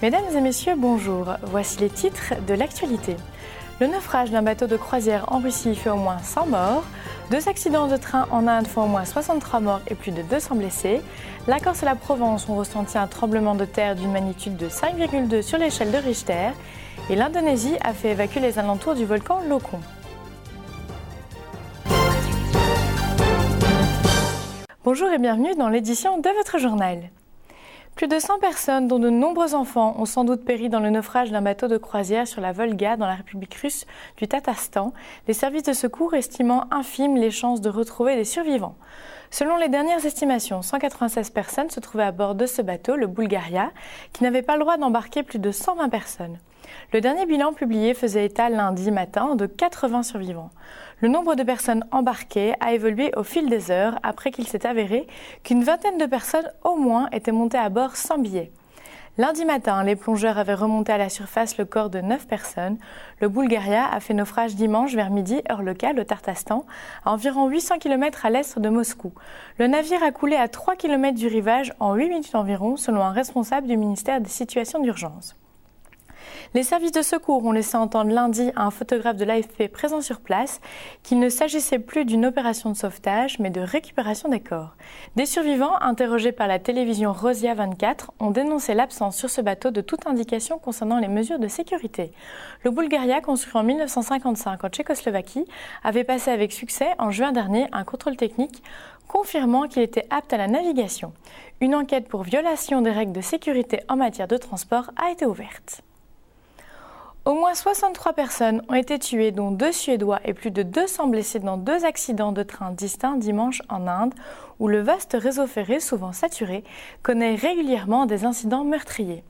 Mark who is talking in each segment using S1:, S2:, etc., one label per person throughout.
S1: Mesdames et messieurs, bonjour. Voici les titres de l'actualité. Le naufrage d'un bateau de croisière en Russie fait au moins 100 morts. 2 accidents de train en Inde font au moins 63 morts et plus de 200 blessés. La Corse et la Provence ont ressenti un tremblement de terre d'une magnitude de 5,2 sur l'échelle de Richter. Et l'Indonésie a fait évacuer les alentours du volcan Lokon. Bonjour et bienvenue dans l'édition de votre journal. Plus de 100 personnes, dont de nombreux enfants, ont sans doute péri dans le naufrage d'un bateau de croisière sur la Volga dans la République russe du Tatarstan, les services de secours estimant infimes les chances de retrouver des survivants. Selon les dernières estimations, 196 personnes se trouvaient à bord de ce bateau, le Bulgaria, qui n'avait pas le droit d'embarquer plus de 120 personnes. Le dernier bilan publié faisait état lundi matin de 80 survivants. Le nombre de personnes embarquées a évolué au fil des heures après qu'il s'est avéré qu'une vingtaine de personnes au moins étaient montées à bord sans billets. Lundi matin, les plongeurs avaient remonté à la surface le corps de 9 personnes. Le Bulgaria a fait naufrage dimanche vers midi, heure locale, au Tatarstan, à environ 800 km à l'est de Moscou. Le navire a coulé à 3 km du rivage en 8 minutes environ, selon un responsable du ministère des Situations d'urgence. Les services de secours ont laissé entendre lundi à un photographe de l'AFP présent sur place qu'il ne s'agissait plus d'une opération de sauvetage, mais de récupération des corps. Des survivants, interrogés par la télévision Rosia 24, ont dénoncé l'absence sur ce bateau de toute indication concernant les mesures de sécurité. Le Bulgaria, construit en 1955 en Tchécoslovaquie, avait passé avec succès en juin dernier un contrôle technique confirmant qu'il était apte à la navigation. Une enquête pour violation des règles de sécurité en matière de transport a été ouverte. Au moins 63 personnes ont été tuées, dont 2 Suédois et plus de 200 blessés dans 2 accidents de train distincts dimanche en Inde, où le vaste réseau ferré, souvent saturé, connaît régulièrement des incidents meurtriers.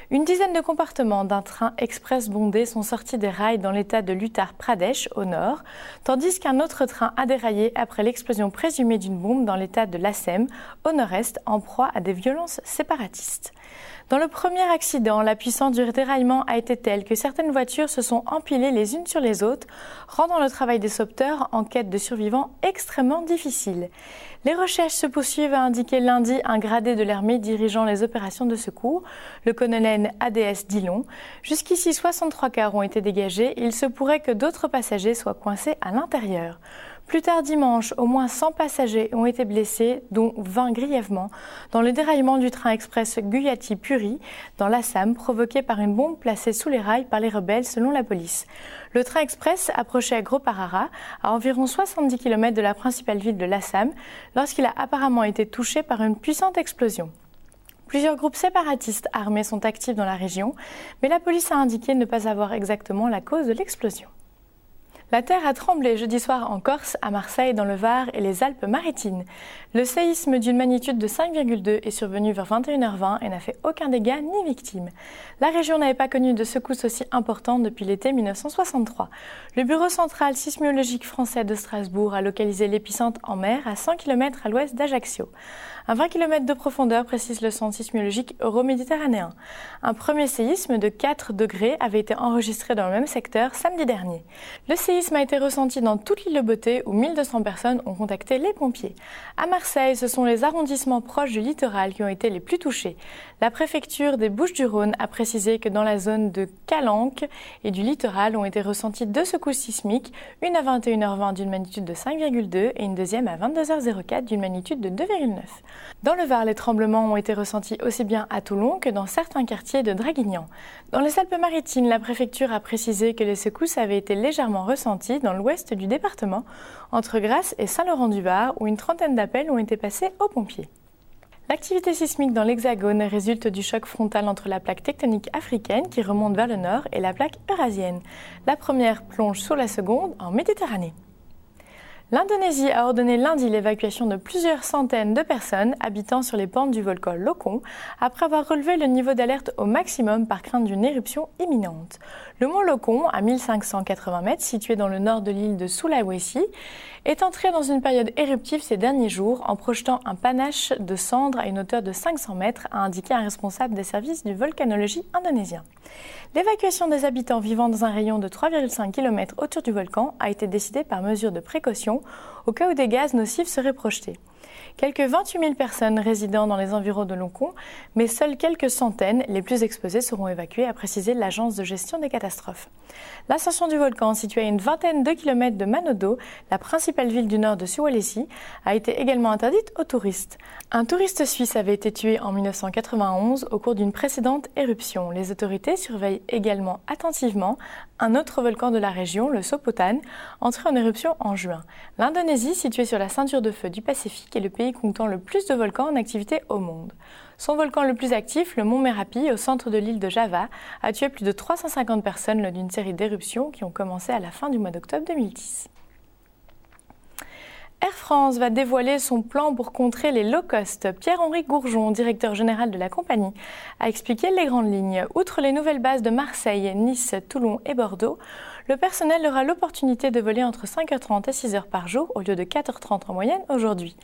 S1: Une dizaine de compartiments d'un train express bondé sont sortis des rails dans l'état de l'Uttar Pradesh, au nord, tandis qu'un autre train a déraillé après l'explosion présumée d'une bombe dans l'état de l'Assam, au nord-est, en proie à des violences séparatistes. Dans le premier accident, la puissance du déraillement a été telle que certaines voitures se sont empilées les unes sur les autres, rendant le travail des sauveteurs en quête de survivants extrêmement difficile. Les recherches se poursuivent, a indiqué lundi un gradé de l'armée dirigeant les opérations de secours, le colonel ADS Dillon. Jusqu'ici, 63 corps ont été dégagés et il se pourrait que d'autres passagers soient coincés à l'intérieur. Plus tard dimanche, au moins 100 passagers ont été blessés, dont 20 grièvement, dans le déraillement du train express Guwahati-Puri, dans l'Assam, provoqué par une bombe placée sous les rails par les rebelles, selon la police. Le train express approchait Gropparara, à environ 70 km de la principale ville de l'Assam, lorsqu'il a apparemment été touché par une puissante explosion. Plusieurs groupes séparatistes armés sont actifs dans la région, mais la police a indiqué ne pas avoir exactement la cause de l'explosion. La terre a tremblé jeudi soir en Corse, à Marseille, dans le Var et les Alpes-Maritimes. Le séisme d'une magnitude de 5,2 est survenu vers 21h20 et n'a fait aucun dégât ni victime. La région n'avait pas connu de secousse aussi importante depuis l'été 1963. Le Bureau central sismologique français de Strasbourg a localisé l'épicentre en mer à 100 km à l'ouest d'Ajaccio. À 20 km de profondeur, précise le centre sismologique euro-méditerranéen. Un premier séisme de 4 degrés avait été enregistré dans le même secteur samedi dernier. Le séisme a été ressenti dans toute l'île de Beauté où 1200 personnes ont contacté les pompiers. À Marseille, ce sont les arrondissements proches du littoral qui ont été les plus touchés. La préfecture des Bouches-du-Rhône a précisé que dans la zone de Calanque et du littoral ont été ressenties 2 secousses sismiques, une à 21h20 d'une magnitude de 5,2 et une deuxième à 22h04 d'une magnitude de 2,9. Dans le Var, les tremblements ont été ressentis aussi bien à Toulon que dans certains quartiers de Draguignan. Dans les Alpes-Maritimes, la préfecture a précisé que les secousses avaient été légèrement ressenties dans l'ouest du département, entre Grasse et Saint-Laurent-du-Var, où une trentaine d'appels ont été passés aux pompiers. L'activité sismique dans l'Hexagone résulte du choc frontal entre la plaque tectonique africaine qui remonte vers le nord et la plaque eurasienne. La première plonge sous la seconde en Méditerranée. L'Indonésie a ordonné lundi l'évacuation de plusieurs centaines de personnes habitant sur les pentes du volcan Lokon après avoir relevé le niveau d'alerte au maximum par crainte d'une éruption imminente. Le mont Lokon, à 1580 mètres, situé dans le nord de l'île de Sulawesi, est entré dans une période éruptive ces derniers jours en projetant un panache de cendres à une hauteur de 500 mètres, a indiqué un responsable des services de volcanologie indonésien. L'évacuation des habitants vivant dans un rayon de 3,5 km autour du volcan a été décidée par mesure de précaution au cas où des gaz nocifs seraient projetés. Quelques 28 000 personnes résidant dans les environs de Loncon, mais seules quelques centaines, les plus exposées, seront évacuées, a précisé l'Agence de gestion des catastrophes. L'ascension du volcan, située à une vingtaine de kilomètres de Manodo, la principale ville du nord de Sulawesi, a été également interdite aux touristes. Un touriste suisse avait été tué en 1991 au cours d'une précédente éruption. Les autorités surveillent également attentivement un autre volcan de la région, le Sopotan, entré en éruption en juin. L'Indonésie, située sur la ceinture de feu du Pacifique, est le pays comptant le plus de volcans en activité au monde. Son volcan le plus actif, le mont Merapi, au centre de l'île de Java, a tué plus de 350 personnes lors d'une série d'éruptions qui ont commencé à la fin du mois d'octobre 2010. Air France va dévoiler son plan pour contrer les low-cost. Pierre-Henri Gourjon, directeur général de la compagnie, a expliqué les grandes lignes. Outre les nouvelles bases de Marseille, Nice, Toulon et Bordeaux, le personnel aura l'opportunité de voler entre 5h30 et 6h par jour au lieu de 4h30 en moyenne aujourd'hui.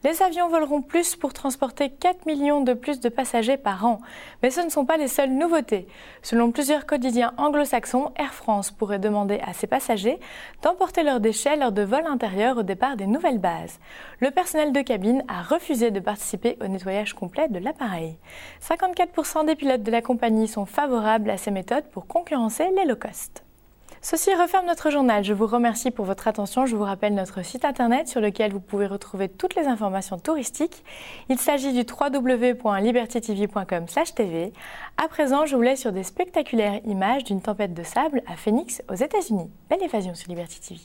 S1: Les avions voleront plus pour transporter 4 millions de plus de passagers par an. Mais ce ne sont pas les seules nouveautés. Selon plusieurs quotidiens anglo-saxons, Air France pourrait demander à ses passagers d'emporter leurs déchets lors de vols intérieurs au départ des nouvelles bases. Le personnel de cabine a refusé de participer au nettoyage complet de l'appareil. 54% des pilotes de la compagnie sont favorables à ces méthodes pour concurrencer les low-cost. Ceci referme notre journal. Je vous remercie pour votre attention. Je vous rappelle notre site internet sur lequel vous pouvez retrouver toutes les informations touristiques. Il s'agit du www.libertytv.com/tv. À présent, je vous laisse sur des spectaculaires images d'une tempête de sable à Phoenix, aux États-Unis. Belle évasion sur Liberty TV.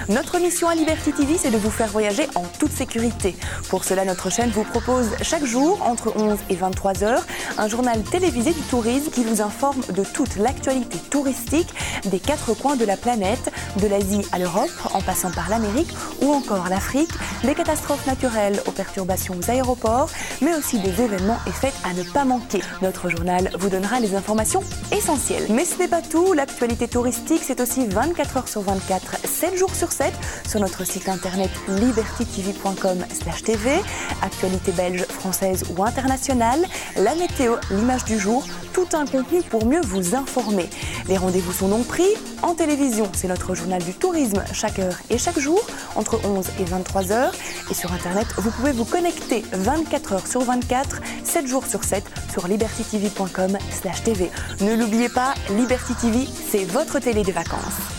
S2: Notre mission à Liberty TV, c'est de vous faire voyager en toute sécurité. Pour cela, notre chaîne vous propose chaque jour, entre 11 et 23 heures, un journal télévisé du tourisme qui vous informe de toute l'actualité touristique des 4 coins de la planète, de l'Asie à l'Europe, en passant par l'Amérique ou encore l'Afrique, des catastrophes naturelles aux perturbations aux aéroports, mais aussi des événements et fêtes à ne pas manquer. Notre journal vous donnera les informations essentielles. Mais ce n'est pas tout, l'actualité touristique, c'est aussi 24 heures sur 24, 7 jours sur 7, sur notre site internet libertytv.com/tv, actualité belge, française ou internationale, la météo, l'image du jour, tout un contenu pour mieux vous informer. Les rendez-vous sont donc pris en télévision, c'est notre journal du tourisme chaque heure et chaque jour, entre 11 et 23 heures. Et sur internet, vous pouvez vous connecter 24 heures sur 24, 7 jours sur 7 sur libertytv.com/tv. Ne l'oubliez pas, Liberty TV, c'est votre télé des vacances.